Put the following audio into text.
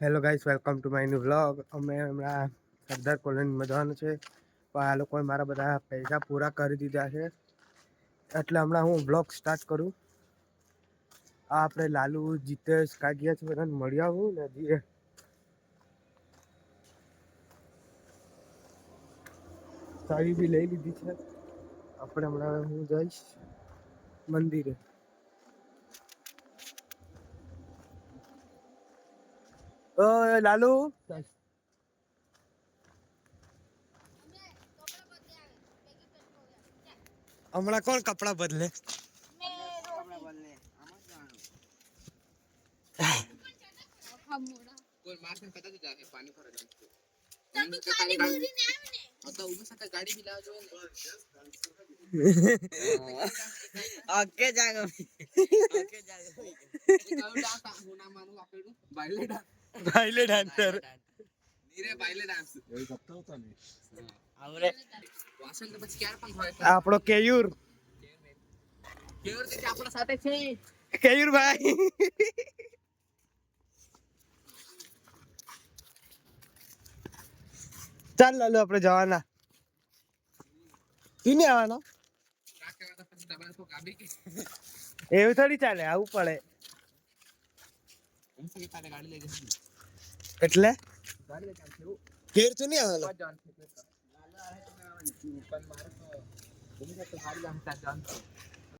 Hello guys, welcome to my new vlog. અમે હમણાં સરદાર કોલોનીમાં જવાનું છે, પણ આ લોકોએ મારા બધા પૈસા પૂરા કરી દીધા છે, એટલે હમણાં હું વ્લોગ સ્ટાર્ટ કરું. આ આપણે લાલુ, જીતેશ, કાગિયા છે, બધાને મળી આવું ને હજી સાડી બી લઈ લીધી છે. આપણે હમણાં હું જઈશ મંદિરે. ઓય લાલુ, હમણાં કોણ કપડા બદલે? બાઈલે ડાન્સર આપણો કેયુર આપણા સાથે છે. કેયુર ભાઈ ચાલ લાલુ, આપણે જવાના. તું નહીં આવવાનો? એવું થોડી ચાલે, આવું પડે. એટલે કેર તું નહીં આવવાનો?